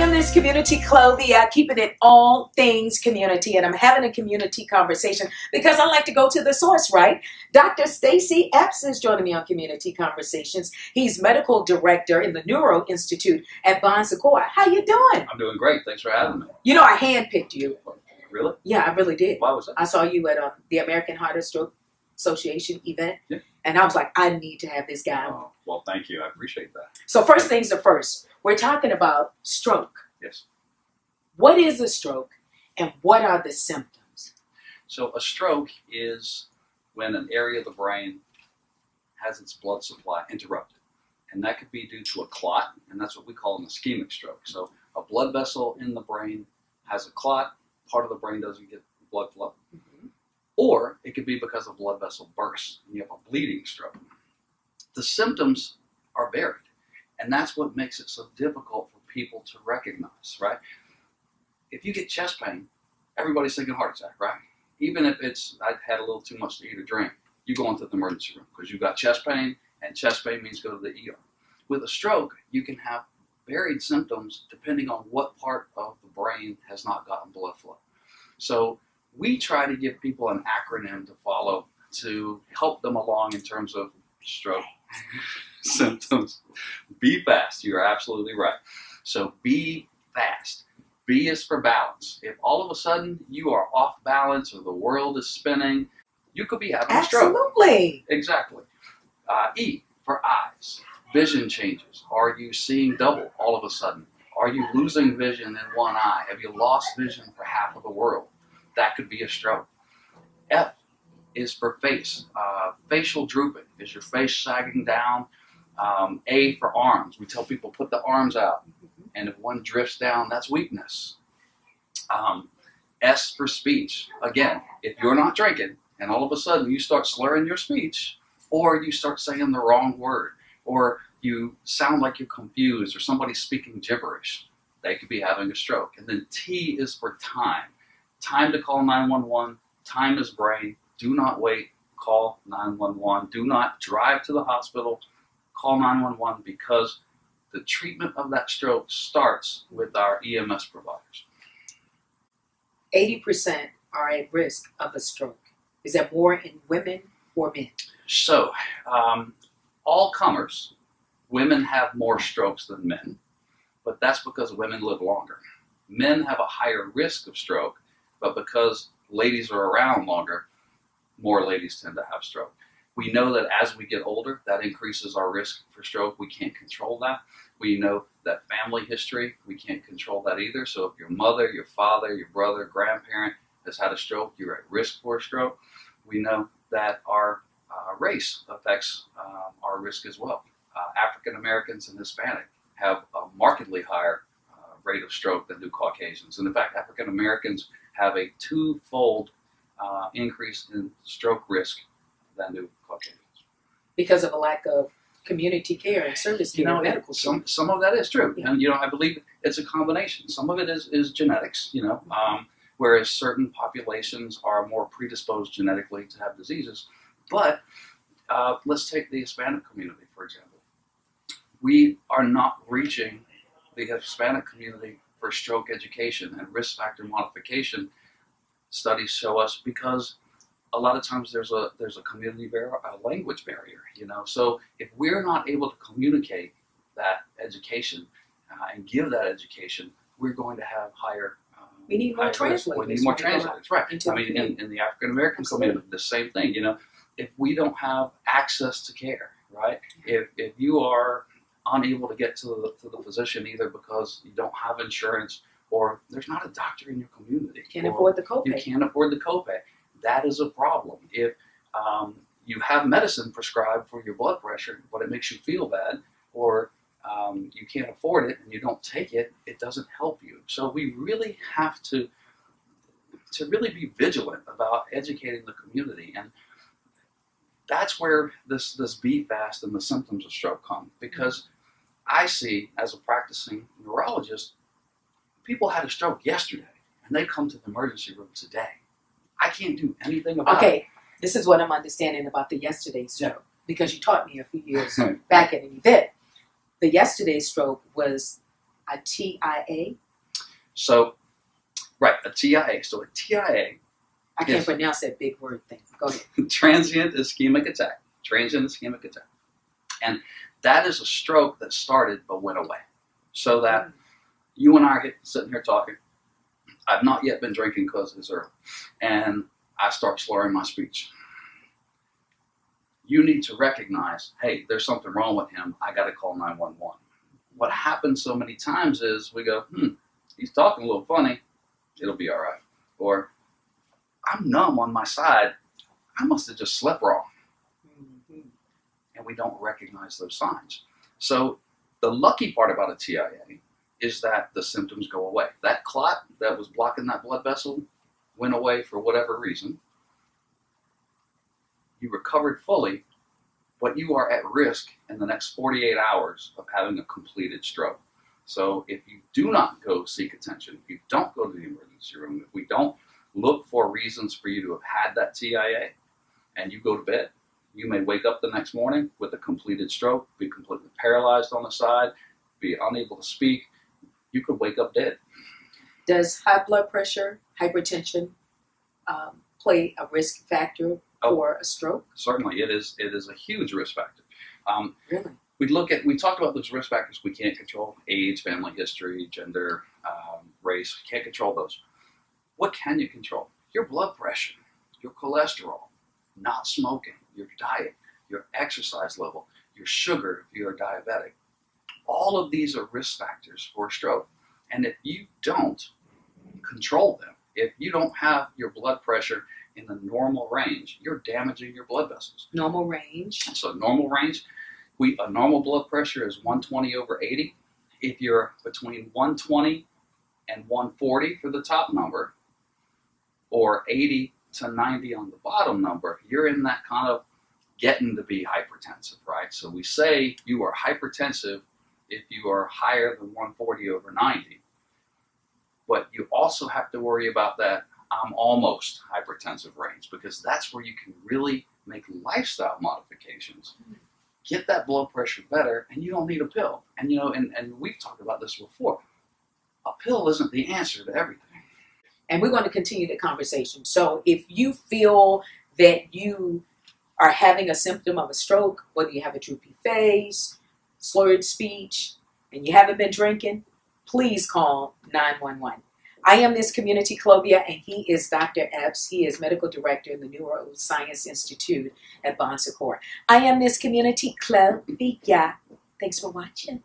am this community Clovia, keeping it all things community, and I'm having a community conversation because I like to go to the source, right? Dr. Stacy Epps is joining me on Community Conversations. He's medical director in the Neuro Institute at Secours. How you doing? I'm doing great. Thanks for having me. You know, I handpicked you. Really? Yeah, I really did. Why was that? I saw you at the American Heart and Stroke Association event, yeah. And I was like, I need to have this guy on. Oh, well, thank you. I appreciate that. So first things are first. We're talking about stroke. Yes. What is a stroke and what are the symptoms? So a stroke is when an area of the brain has its blood supply interrupted. And that could be due to a clot, and that's what we call an ischemic stroke. So a blood vessel in the brain has a clot, part of the brain doesn't get blood flow. Mm-hmm. Or it could be because a blood vessel bursts and you have a bleeding stroke. The symptoms are varied. And that's what makes it so difficult for people to recognize, right? If you get chest pain, everybody's thinking heart attack, right? Even if it's, I had a little too much to eat or drink, you go into the emergency room because you've got chest pain, and chest pain means go to the ER. With a stroke, you can have varied symptoms depending on what part of the brain has not gotten blood flow. So we try to give people an acronym to follow to help them along in terms of stroke symptoms. Be fast. You're absolutely right. So be fast. B is for balance. If all of a sudden you are off balance or the world is spinning, you could be having a stroke. Absolutely. Exactly. E for eyes. Vision changes. Are you seeing double all of a sudden? Are you losing vision in one eye? Have you lost vision for half of the world? That could be a stroke. F is for face. Facial drooping. Is your face sagging down? A for arms. We tell people put the arms out. And if one drifts down, that's weakness. S for speech. Again, if you're not drinking and all of a sudden you start slurring your speech, or you start saying the wrong word, or you sound like you're confused, or somebody's speaking gibberish, they could be having a stroke. And then T is for time. Time to call 911. Time is brain. Do not wait. Call 911. Do not drive to the hospital. Call 911 because the treatment of that stroke starts with our EMS providers. 80% are at risk of a stroke. Is that more in women or men? So, all comers, women have more strokes than men, but that's because women live longer. Men have a higher risk of stroke, but because ladies are around longer, more ladies tend to have stroke. We know that as we get older, that increases our risk for stroke. We can't control that. We know that family history, we can't control that either. So if your mother, your father, your brother, grandparent has had a stroke, you're at risk for a stroke. We know that our race affects our risk as well. African Americans and Hispanic have a markedly higher rate of stroke than do Caucasians. And in fact, African Americans have a twofold increase in stroke risk than do Caucasians. Because of a lack of community care and service care, medical care. Some of that is true. Yeah. And, I believe it's a combination. Some of it is genetics, whereas certain populations are more predisposed genetically to have diseases. But let's take the Hispanic community, for example. We are not reaching the Hispanic community for stroke education and risk factor modification. Studies show us because a lot of times there's a community barrier, a language barrier, So if we're not able to communicate that education and give that education, we're going to have higher. We need more translators. We need more translators, right? I mean, in the African American community, the same thing. If we don't have access to care, right? If you are unable to get to the physician either because you don't have insurance or there's not a doctor in your community, can't afford the copay. You can't afford the copay. That is a problem. If you have medicine prescribed for your blood pressure, but it makes you feel bad, or you can't afford it and you don't take it, it doesn't help you. So we really have to really be vigilant about educating the community. And that's where this be fast and the symptoms of stroke come. Because I see, as a practicing neurologist, people had a stroke yesterday and they come to the emergency room today. I can't do anything about it. Okay, this is what I'm understanding about the yesterday's stroke, because you taught me a few years back at an event. The yesterday's stroke was A TIA? So, right, a TIA. So a TIA. I can't pronounce that big word thing. Go ahead. Transient ischemic attack. Transient ischemic attack. And that is a stroke that started but went away. So that you and I are sitting here talking. I've not yet been drinking because it's early. And I start slurring my speech. You need to recognize, hey, there's something wrong with him. I got to call 911. What happens so many times is we go, he's talking a little funny. It'll be all right. Or, I'm numb on my side. I must have just slept wrong. And we don't recognize those signs. So the lucky part about a TIA is that the symptoms go away. That clot that was blocking that blood vessel went away for whatever reason. You recovered fully, but you are at risk in the next 48 hours of having a completed stroke. So if you do not go seek attention, if you don't go to the emergency room, if we don't look for reasons for you to have had that TIA, and you go to bed, you may wake up the next morning with a completed stroke, be completely paralyzed on the side, be unable to speak. You could wake up dead. Does high blood pressure, hypertension play a risk factor for a stroke? Certainly, it is a huge risk factor. Really? We talked about those risk factors we can't control: age, family history, gender, race. We can't control those. What can you control? Your blood pressure, your cholesterol, not smoking, your diet, your exercise level, your sugar if you're diabetic. All of these are risk factors for a stroke. And if you don't control them, if you don't have your blood pressure in the normal range, you're damaging your blood vessels. Normal range? So normal range, a normal blood pressure is 120/80. If you're between 120 and 140 for the top number, or 80 to 90 on the bottom number, you're in that kind of getting to be hypertensive, right? So we say you are hypertensive if you are higher than 140/90. But you also have to worry about that I'm almost hypertensive range, because that's where you can really make lifestyle modifications. Get that blood pressure better, and you don't need a pill. And and we've talked about this before. A pill isn't the answer to everything. And we're going to continue the conversation. So if you feel that you are having a symptom of a stroke, whether you have a droopy face, slurred speech, and you haven't been drinking, please call 911. I am Miss Community Clovia, and he is Dr. Epps. He is Medical Director in the Neuroscience Institute at Secours. I am Miss Community Clovia. Thanks for watching.